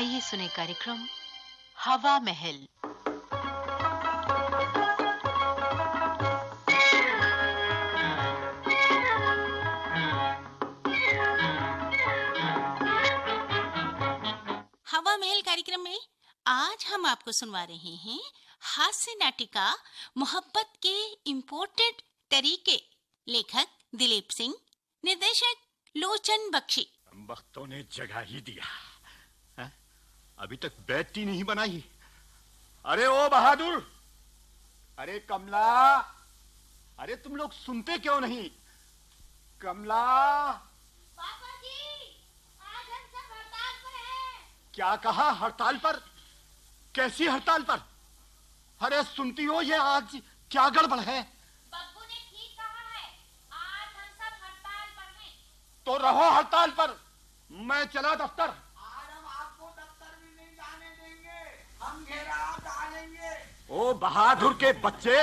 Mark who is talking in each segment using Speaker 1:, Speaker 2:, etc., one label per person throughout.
Speaker 1: आइए सुने कार्यक्रम हवा महल।
Speaker 2: हवा महल कार्यक्रम में आज हम आपको सुनवा रहे हैं हास्य नाटिका मोहब्बत के इम्पोर्टेड तरीके। लेखक दिलीप सिंह, निर्देशक लोचन बख्शी।
Speaker 3: वक्तों ने जगा ही दिया है? अभी तक बैठती नहीं बनाई। अरे ओ बहादुर, अरे कमला, अरे तुम लोग सुनते क्यों नहीं? कमला।
Speaker 4: पापा जी, आज हम सब हड़ताल पर हैं।
Speaker 3: क्या कहा? हड़ताल पर? कैसी हड़ताल पर? अरे सुनती हो, ये आज क्या गड़बड़ है?
Speaker 4: बब्बू ने ठीक कहा है, आज हम सब हड़ताल पर हैं।
Speaker 3: तो रहो हड़ताल पर, मैं चला दफ्तर।
Speaker 5: आज हम आपको दफ्तर भी नहीं जाने देंगे, हम घेराव डालेंगे।
Speaker 3: ओ बहादुर के बच्चे,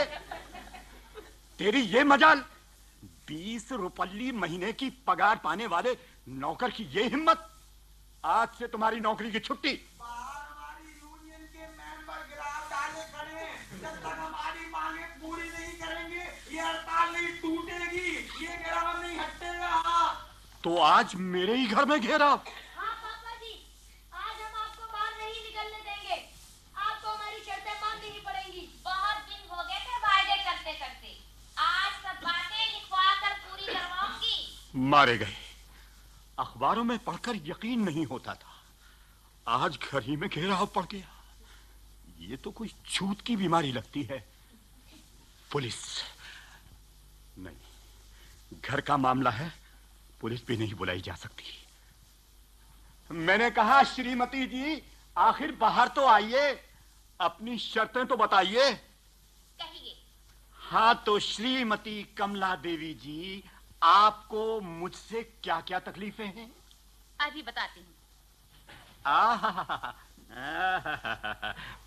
Speaker 3: तेरी ये मजाल, 20 रुपये महीने की पगार पाने वाले नौकर की ये हिम्मत। आज से तुम्हारी नौकरी की छुट्टी।
Speaker 5: बाहर हमारी यूनियन के मेंबर गिराव डाले खड़े हैं। जब तक हमारी मांगे पूरी नहीं करेंगे, ये हड़ताल नहीं टूटेगी, ये गिराव नहीं हटेगा।
Speaker 3: तो आज मेरे ही घर में घेराव?
Speaker 4: हाँ पापा जी, आज हम आपको बाहर नहीं निकलने देंगे। आपको हमारी शर्तें माननी ही पड़ेंगी। बहुत दिन हो गए थे वायदे करते करते, आज सब बातें लिखवा कर पूरी करवाऊंगी।
Speaker 3: मारे गए। अखबारों में पढ़कर यकीन नहीं होता था, आज घर ही में घेराव पड़ गया। ये तो कोई छूत की बीमारी लगती है। पुलिस नहीं, घर का मामला है, पुलिस भी नहीं बुलाई जा सकती। मैंने कहा श्रीमती जी, आखिर बाहर तो आइए, अपनी शर्तें तो बताइए।
Speaker 4: कहिए।
Speaker 3: हाँ तो श्रीमती कमला देवी जी, आपको मुझसे क्या क्या तकलीफें हैं?
Speaker 4: अभी बताती हूँ।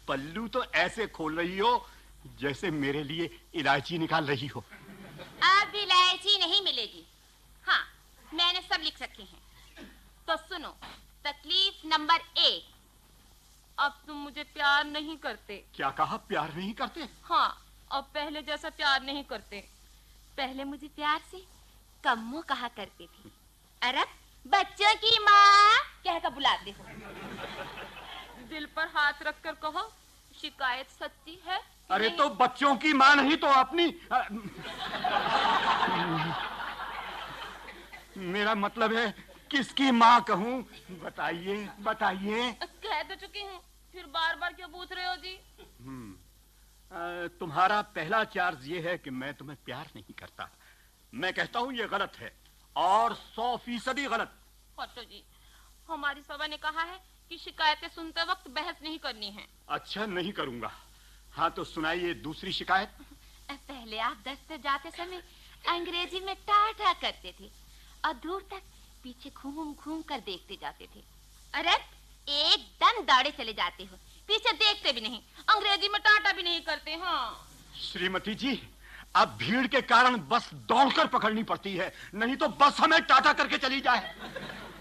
Speaker 3: पल्लू तो ऐसे खोल रही हो जैसे मेरे लिए इलायची निकाल रही हो।
Speaker 4: अब इलायची नहीं मिलेगी। हाँ, मैंने सब लिख रखे हैं। तो सुनो, तकलीफ नंबर 1,
Speaker 6: अब तुम मुझे प्यार नहीं करते।
Speaker 3: क्या कहा? प्यार नहीं करते?
Speaker 6: हाँ, अब पहले जैसा प्यार नहीं करते।
Speaker 4: पहले मुझे प्यार से कम्मो कहा करते थे, अरे बच्चों की माँ कहकर बुलाते हो।
Speaker 6: दिल पर हाथ रखकर कहो, शिकायत सच्ची है?
Speaker 3: अरे
Speaker 6: नहीं?
Speaker 3: तो बच्चों की माँ नहीं तो अपनी। मेरा मतलब है किसकी माँ कहूँ? बताइए बताइए।
Speaker 6: कह तो चुकी हूँ, फिर बार बार क्यों पूछ रहे हो जी?
Speaker 3: तुम्हारा पहला चार्ज ये है कि मैं तुम्हें प्यार नहीं करता। मैं कहता हूँ ये गलत है, और 100% गलत।
Speaker 6: हटो जी, हमारी सभा ने कहा है कि शिकायतें सुनते वक्त बहस नहीं करनी है।
Speaker 3: अच्छा, नहीं करूंगा। हाँ तो सुनाइए दूसरी शिकायत।
Speaker 4: पहले आप दफ्तर जाते समय अंग्रेजी में टाटा करते थे और दूर तक पीछे घूम घूम कर देखते जाते थे। अरे एकदम दौड़े चले जाते हो, पीछे देखते भी नहीं,
Speaker 6: अंग्रेजी में टाटा भी नहीं करते। हाँ
Speaker 3: श्रीमती जी, अब भीड़ के कारण बस दौड़कर पकड़नी पड़ती है, नहीं तो बस हमें टाटा करके चली जाए।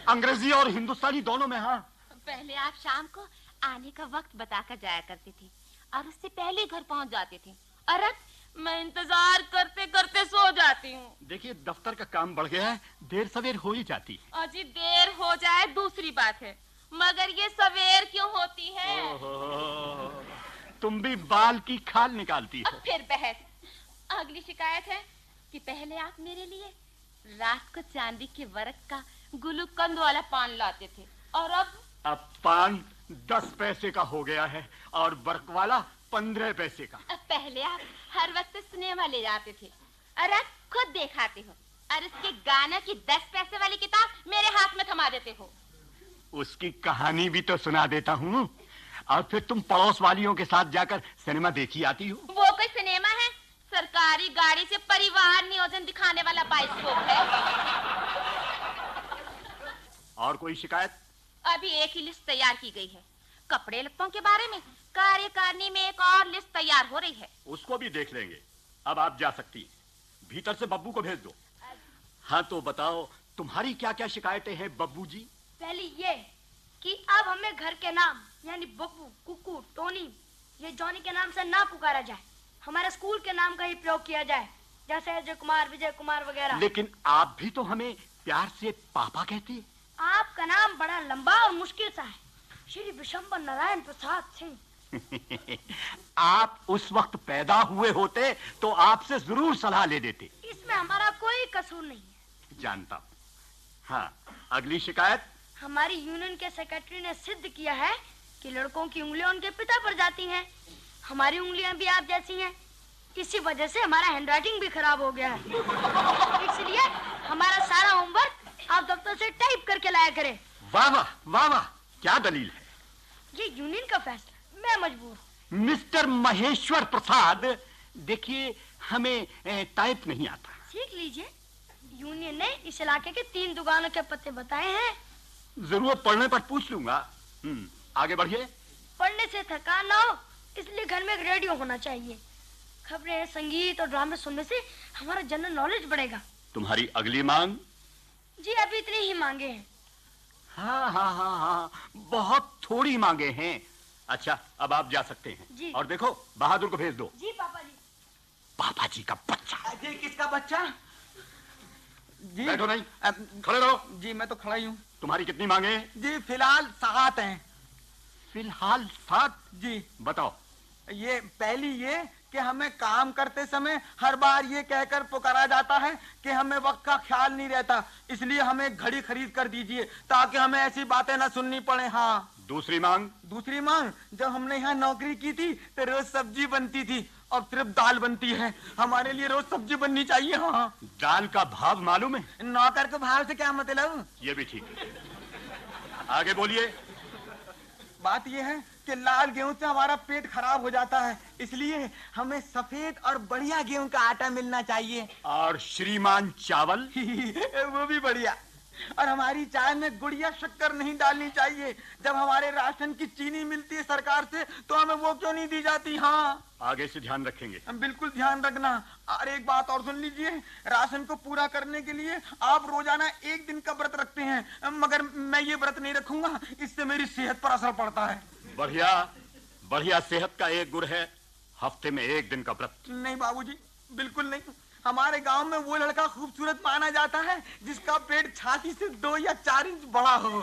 Speaker 3: अंग्रेजी और हिंदुस्तानी दोनों में। हाँ,
Speaker 4: पहले आप शाम को आने का वक्त बताकर जाया करते थे और उससे पहले घर पहुंच जाते थे।
Speaker 6: अरे मैं इंतजार करते करते सो जाती हूँ।
Speaker 3: देखिए दफ्तर का काम बढ़ गया है, देर सवेर हो ही जाती है।
Speaker 6: अजी देर हो जाए दूसरी बात है, मगर ये सवेर क्यों होती है?
Speaker 3: ओहो, तुम भी बाल की खाल निकालती हो।
Speaker 4: फिर बहस। अगली शिकायत है कि पहले आप मेरे लिए रात को चांदी के वर्क का गुलूकंद वाला पान लाते थे और
Speaker 3: अब पान 10 पैसे का हो गया है और वर्क वाला 15 पैसे का।
Speaker 4: पहले आप हर वक्त सिनेमा ले जाते थे और अब खुद दिखाते हो और उसके गाना की 10 पैसे वाली किताब मेरे हाथ में थमा देते हो।
Speaker 3: उसकी कहानी भी तो सुना देता हूँ, और फिर तुम पड़ोस वालियों के साथ जाकर सिनेमा देखी आती हो।
Speaker 4: वो कोई सिनेमा है? सरकारी गाड़ी से परिवार नियोजन दिखाने वाला बाइस्कोप है।
Speaker 3: और कोई शिकायत?
Speaker 4: अभी एक ही लिस्ट तैयार की गई है कपड़े लत्तों के बारे में। कार्यकारिणी में एक और लिस्ट तैयार हो रही है,
Speaker 3: उसको भी देख लेंगे। अब आप जा सकती हैं। भीतर से बब्बू को भेज दो। हाँ तो बताओ, तुम्हारी क्या क्या शिकायतें हैं बब्बू जी?
Speaker 4: पहली ये कि अब हमें घर के नाम यानी बब्बू, कुकू, टोनी, ये जॉनी के नाम से ना पुकारा जाए। हमारे स्कूल के नाम का ही प्रयोग किया जाए, जैसे अजय कुमार, विजय कुमार वगैरह।
Speaker 3: लेकिन आप भी तो हमें प्यार से पापा कहती है।
Speaker 4: आपका नाम बड़ा लंबा और मुश्किल सा है, श्री विशंबर नारायण प्रसाद सिंह।
Speaker 3: आप उस वक्त पैदा हुए होते तो आपसे जरूर सलाह ले देते।
Speaker 4: इसमें हमारा कोई कसूर नहीं है।
Speaker 3: जानता हूँ। हाँ, अगली शिकायत।
Speaker 4: हमारी यूनियन के सेक्रेटरी ने सिद्ध किया है कि लड़कों की उंगलियां उनके पिता पर जाती हैं। हमारी उंगलियां भी आप जैसी हैं। इसी वजह से हमारा हैंडराइटिंग भी खराब हो गया है। इसलिए हमारा सारा होमवर्क आप दफ्तर से टाइप करके लाया करें।
Speaker 3: वाह वाह वाह वाह, क्या दलील है?
Speaker 4: ये यूनियन का फैसला, मैं मजबूर हूँ।
Speaker 3: मिस्टर महेश्वर प्रसाद, देखिए हमें टाइप नहीं आता।
Speaker 4: सीख लीजिए। यूनियन ने इस इलाके के 3 दुकानों के पते बताए हैं।
Speaker 3: जरूरत पड़ने पर पूछ लूंगा। आगे बढ़िए।
Speaker 4: पढ़ने से थकान ना हो, इसलिए घर में एक रेडियो होना चाहिए। खबरें, संगीत और ड्रामे सुनने से हमारा जनरल नॉलेज बढ़ेगा।
Speaker 3: तुम्हारी अगली मांग?
Speaker 4: जी अभी इतनी ही मांगे हैं।
Speaker 3: हाँ हाँ हाँ हाँ, बहुत थोड़ी मांगे हैं। अच्छा, अब आप जा सकते हैं।
Speaker 4: जी।
Speaker 3: और देखो, बहादुर को भेज दो।
Speaker 4: जी पापा जी।
Speaker 3: पापा जी का बच्चा।
Speaker 5: जी किसका बच्चा? जी
Speaker 3: बैठो नहीं, खड़े रहो।
Speaker 5: जी मैं तो खड़ा ही हूँ।
Speaker 3: तुम्हारी कितनी मांगे हैं?
Speaker 5: जी फिलहाल 7 हैं।
Speaker 3: फिलहाल 7?
Speaker 5: जी
Speaker 3: बताओ।
Speaker 5: ये पहली ये कि हमें काम करते समय हर बार ये कहकर पुकारा जाता है कि हमें वक्त का ख्याल नहीं रहता, इसलिए हमें एक घड़ी खरीद कर दीजिए ताकि हमें ऐसी बातें ना सुननी पड़े। हाँ।
Speaker 3: दूसरी मांग?
Speaker 5: दूसरी मांग, जब हमने यहाँ नौकरी की थी तो रोज सब्जी बनती थी और सिर्फ दाल बनती है। हमारे लिए रोज सब्जी बननी चाहिए। हाँ।
Speaker 3: दाल का भाव मालूम है?
Speaker 5: नौकर के भाव से क्या मतलब?
Speaker 3: ये भी ठीक है। आगे बोलिए।
Speaker 5: बात यह है कि लाल गेहूं से हमारा पेट खराब हो जाता है, इसलिए हमें सफेद और बढ़िया गेहूं का आटा मिलना चाहिए।
Speaker 3: और श्रीमान चावल?
Speaker 5: वो भी बढ़िया। और हमारी चाय में गुड़ या शक्कर नहीं डालनी चाहिए। जब हमारे राशन की चीनी मिलती है सरकार से तो हमें वो क्यों नहीं दी जाती? हाँ।
Speaker 3: आगे से ध्यान रखेंगे।
Speaker 5: हम बिल्कुल ध्यान रखना। और एक बात और सुन लीजिए, राशन को पूरा करने के लिए आप रोजाना 1 दिन का व्रत रखते हैं, मगर मैं ये व्रत नहीं रखूंगा, इससे मेरी सेहत पर असर पड़ता है।
Speaker 3: बढ़िया बढ़िया, सेहत का एक गुर है, हफ्ते में 1 दिन का व्रत।
Speaker 5: नहीं बाबूजी, बिल्कुल नहीं। हमारे गांव में वो लड़का खूबसूरत माना जाता है जिसका पेट छाती से 2 या 4 इंच बड़ा हो।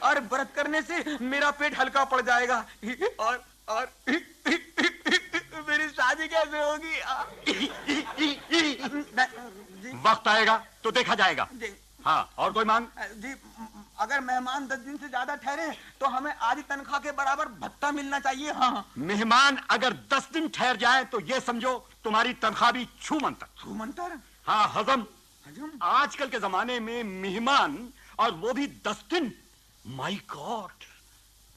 Speaker 5: और व्रत करने से मेरा पेट हल्का पड़ जाएगा। और मेरी शादी कैसे होगी?
Speaker 3: वक्त आएगा तो देखा जाएगा।
Speaker 5: जी।
Speaker 3: हाँ, और कोई मांग?
Speaker 5: जी, अगर मेहमान 10 दिन से ज्यादा ठहरे तो हमें आधी तनख्वाह के बराबर भत्ता मिलना चाहिए। हाँ।
Speaker 3: मेहमान अगर 10 दिन ठहर जाए तो ये समझो तुम्हारी तनख्वाह भी छूमंतर।
Speaker 5: छूमंतर?
Speaker 3: हाँ, हजम।
Speaker 5: हजम?
Speaker 3: आजकल के जमाने में मेहमान, और वो भी 10 दिन। My God.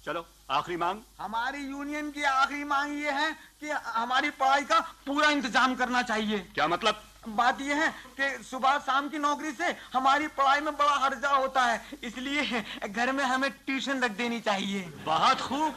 Speaker 3: चलो, आखिरी मांग।
Speaker 5: हमारी यूनियन की आखिरी मांग ये है कि हमारी पढ़ाई का पूरा इंतजाम करना चाहिए।
Speaker 3: क्या मतलब?
Speaker 5: बात यह है कि सुबह शाम की नौकरी से हमारी पढ़ाई में बड़ा हर्जा होता है, इसलिए घर में हमें ट्यूशन रख देनी चाहिए।
Speaker 3: बहुत खूब,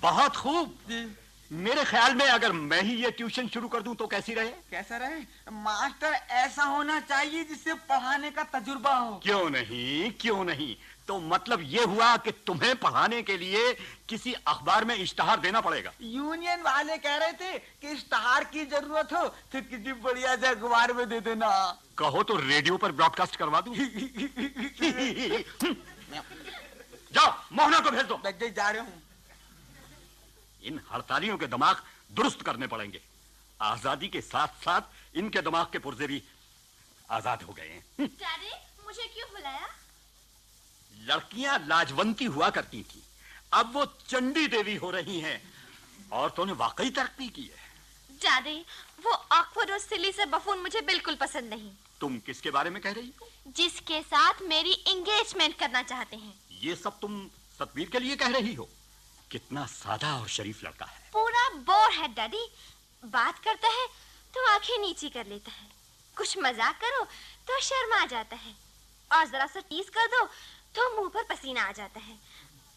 Speaker 3: बहुत खूब।
Speaker 5: जी।
Speaker 3: मेरे ख्याल में अगर मैं ही ये ट्यूशन शुरू कर दूं तो कैसी रहे?
Speaker 5: कैसा रहे? मास्टर ऐसा होना चाहिए जिससे पढ़ाने का तजुर्बा हो।
Speaker 3: क्यों नहीं, क्यों नहीं। तो मतलब ये हुआ कि तुम्हें पढ़ाने के लिए किसी अखबार में इश्तहार देना पड़ेगा।
Speaker 5: यूनियन वाले कह रहे थे कि इश्तहार की जरूरत हो तो किसी बढ़िया से अखबार में दे देना।
Speaker 3: कहो तो रेडियो पर ब्रॉडकास्ट करवा दूं। जाओ, मोहना को भेज दो।
Speaker 5: जा रहे हूँ।
Speaker 3: इन हड़तालियों के दिमाग दुरुस्त करने पड़ेंगे। आजादी के साथ साथ इनके दिमाग के पुर्जे भी आजाद हो गए हैं।
Speaker 4: डैडी, मुझे क्यों बुलाया?
Speaker 3: लड़कियां लाजवंती हुआ करती थी, अब वो चंडी देवी हो रही हैं। औरतों ने वाकई तरक्की की है।
Speaker 7: डैडी, वो ऑकवर्ड और सिली से बफून मुझे बिल्कुल पसंद नहीं।
Speaker 3: तुम किसके बारे में कह रही हो?
Speaker 7: जिसके साथ मेरी एंगेजमेंट करना चाहते हैं।
Speaker 3: ये सब तुम सतवीर के लिए कह रही हो? कितना सादा और शरीफ लड़का है।
Speaker 7: पूरा बोर है डैडी। बात करता है तो आंखें नीची कर लेता है, कुछ मजाक करो तो शर्मा जाता है, और जरा सा टीज कर दो तो मुंह पर पसीना आ जाता है।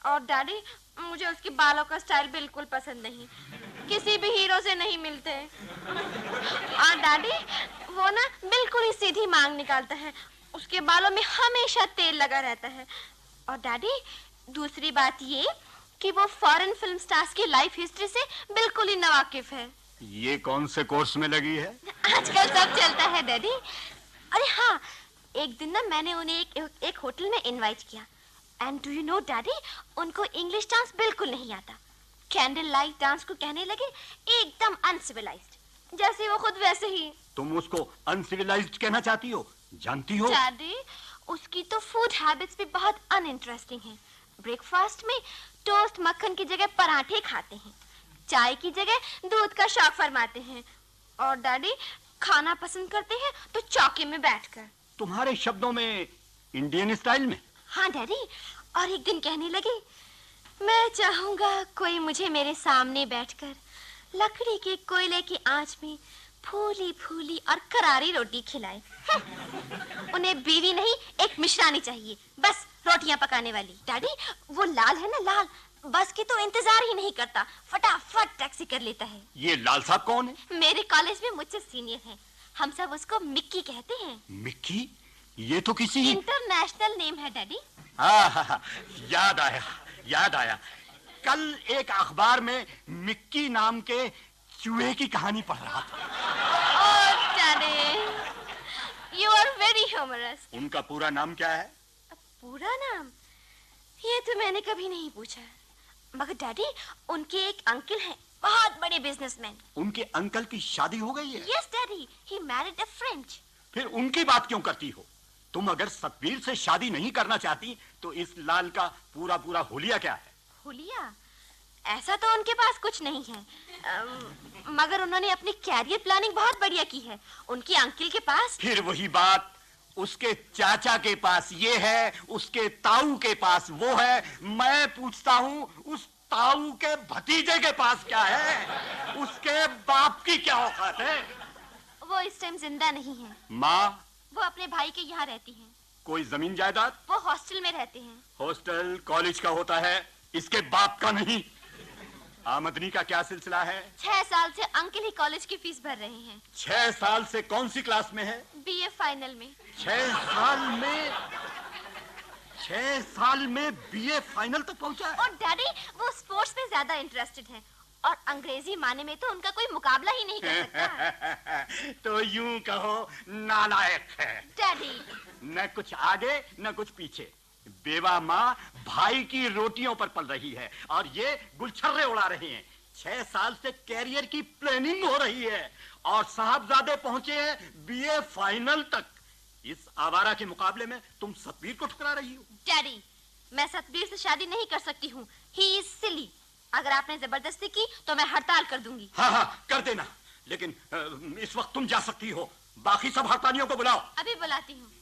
Speaker 7: और डैडी, मुझे उसके बालों का स्टाइल बिल्कुल पसंद नहीं, किसी भी हीरो से नहीं मिलते। और डैडी, वो ना बिल्कुल ही सीधी मांग निकालता है, उसके बालों में हमेशा तेल लगा रहता है, और डैडी, दूसरी बात ये कि वो फॉरेन फिल्म स्टार्स की लाइफ हिस्ट्री से बिल्कुल ही नावाकिफ है।
Speaker 3: ये कौन से कोर्स में लगी है?
Speaker 7: आजकल सब चलता है डैडी। अरे हाँ, एक दिन ना मैंने उन्हें एक होटल में इनवाइट किया, and do you know daddy, उनको इंग्लिश डांस बिल्कुल नहीं आता। कैंडल लाइट डांस को कहने लगे एकदम अनसिविलाइज्ड, जैसे वो खुद वैसे ही।
Speaker 3: तुम उसको अनसिविलाइज्ड कहना चाहती हो? जानती हो
Speaker 7: डैडी, उसकी तो फूड हैबिट्स भी बहुत अनइंटरेस्टिंग हैं। ब्रेकफास्ट में टोस्ट मक्खन की जगह पराठे खाते हैं, चाय की जगह दूध का शौक फरमाते हैं, और डैडी खाना पसंद करते हैं तो चौके में बैठकर।
Speaker 3: तुम्हारे शब्दों में इंडियन स्टाइल में?
Speaker 7: हाँ डैडी, और एक दिन कहने लगे, मैं चाहूंगा कोई मुझे मेरे सामने बैठकर लकड़ी के कोयले की आंच में फूली फूली और करारी रोटी खिलाए। उन्हें बीवी नहीं, एक मिश्रानी चाहिए, बस रोटियां पकाने वाली। डैडी, वो लाल है ना, लाल, बस की तो इंतजार ही नहीं करता, फटाफट टैक्सी कर लेता है।
Speaker 3: ये लाल साहब कौन है?
Speaker 7: मेरे कॉलेज में मुझसे सीनियर हैं, हम सब उसको मिक्की कहते हैं।
Speaker 3: मिक्की? ये तो किसी
Speaker 7: इंटरनेशनल नेम है डैडी।
Speaker 3: हाँ, याद आया। कल एक अखबार में मिक्की नाम के चूहे की कहानी पढ़ रहा था।
Speaker 7: Oh daddy, you are very humorous.
Speaker 3: उनका पूरा नाम क्या है?
Speaker 7: पूरा नाम? ये तो मैंने कभी नहीं पूछा, मगर डैडी उनके एक अंकल हैं, बहुत बड़े बिजनेसमैन।
Speaker 3: उनके अंकल की शादी हो गई है?
Speaker 7: Yes daddy, he married a French.
Speaker 3: फिर उनकी बात क्यों करती हो? तुम अगर सतवीर से शादी नहीं करना चाहती तो इस लाल का पूरा हुलिया क्या है?
Speaker 7: हुलिया? ऐसा तो उनके पास कुछ नहीं है, मगर उन्होंने अपनी कैरियर प्लानिंग बहुत बढ़िया की है। उनके अंकल के पास
Speaker 3: फिर वही बात, उसके चाचा के पास ये है, उसके ताऊ के पास वो है। मैं पूछता हूँ, उस ताऊ के भतीजे के पास क्या है? उसके बाप की क्या औकात है?
Speaker 7: वो इस टाइम जिंदा नहीं है।
Speaker 3: माँ?
Speaker 7: वो अपने भाई के यहाँ रहती हैं।
Speaker 3: कोई जमीन जायदाद?
Speaker 7: वो हॉस्टल में रहते हैं।
Speaker 3: हॉस्टल कॉलेज का होता है, इसके बाप का नहीं। आमदनी का क्या सिलसिला है?
Speaker 7: 6 साल से अंकल ही कॉलेज की फीस भर रहे हैं।
Speaker 3: 6 साल से कौन सी क्लास में है?
Speaker 7: बीए फाइनल में।
Speaker 3: 6 साल में बीए फाइनल तक पहुंचा है।
Speaker 7: और डैडी वो स्पोर्ट्स में ज्यादा इंटरेस्टेड हैं, और अंग्रेजी माने में तो उनका कोई मुकाबला ही नहीं कर सकता।
Speaker 3: तो यूं कहो नालायक है।
Speaker 7: डैडी,
Speaker 3: न कुछ आगे न कुछ पीछे, बेवा माँ भाई की रोटियों पर पल रही है और ये गुलछर्रे उड़ा रहे हैं। 6 साल से कैरियर की प्लानिंग हो रही है और साहबजादे पहुंचे हैं बीए फाइनल तक। इस आवारा के मुकाबले में तुम सतवीर को ठुकरा रही हो।
Speaker 7: डैडी, मैं सतवीर से शादी नहीं कर सकती हूँ, ही इज सिली। अगर आपने जबरदस्ती की तो मैं हड़ताल कर दूंगी।
Speaker 3: हाँ, कर देना, लेकिन इस वक्त तुम जा सकती हो। बाकी सब हड़तालियों को बुलाओ।
Speaker 7: अभी बुलाती हूँ।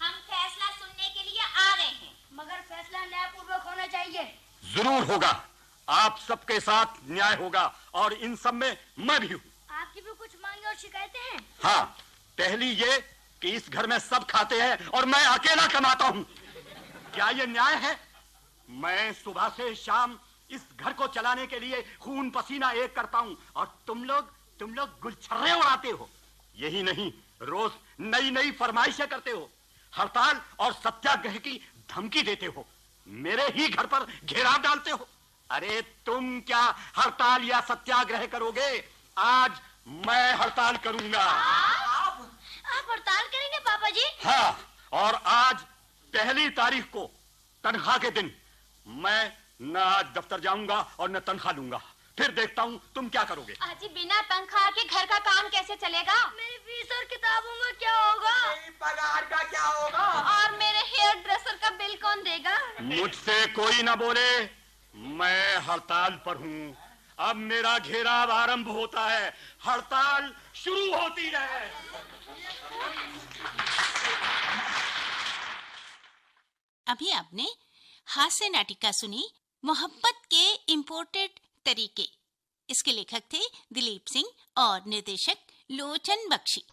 Speaker 4: हम फैसला सुनने के लिए आ रहे हैं, मगर फैसला न्यायपूर्वक होना चाहिए।
Speaker 3: जरूर होगा, आप सबके साथ न्याय होगा और इन सब में मैं भी हूँ।
Speaker 4: आपकी भी कुछ मांगे और शिकायतें हैं?
Speaker 3: हाँ, पहली ये कि इस घर में सब खाते हैं और मैं अकेला कमाता हूँ। क्या ये न्याय है? मैं सुबह से शाम इस घर को चलाने के लिए खून पसीना एक करता हूँ और तुम लोग गुलछर्रे उड़ाते हो। यही नहीं, रोज नई नई फरमाइशें करते हो, हड़ताल और सत्याग्रह की धमकी देते हो, मेरे ही घर पर घेराव डालते हो। अरे तुम क्या हड़ताल या सत्याग्रह करोगे? आज मैं हड़ताल करूंगा।
Speaker 4: आप हड़ताल करेंगे पापा जी?
Speaker 3: हाँ, और आज 1 तारीख को तनख्वाह के दिन मैं न आज दफ्तर जाऊंगा और न तनख्वाह लूंगा। फिर देखता हूँ तुम क्या करोगे।
Speaker 7: अजी, बिना तनख्वाह के घर का काम कैसे चलेगा?
Speaker 4: मेरी फीस और किताबों का क्या होगा?
Speaker 5: मेरी पगार का क्या होगा?
Speaker 7: और मेरे हेयर ड्रेसर का बिल कौन देगा?
Speaker 3: मुझसे कोई ना बोले, मैं हड़ताल पर हूँ। अब मेरा घेराव आरंभ होता है, हड़ताल शुरू होती है।
Speaker 2: अभी आपने हास्य नाटिका सुनी मोहब्बत के इम्पोर्टेड तरीके। इसके लेखक थे दिलीप सिंह और निर्देशक लोचन बख्शी।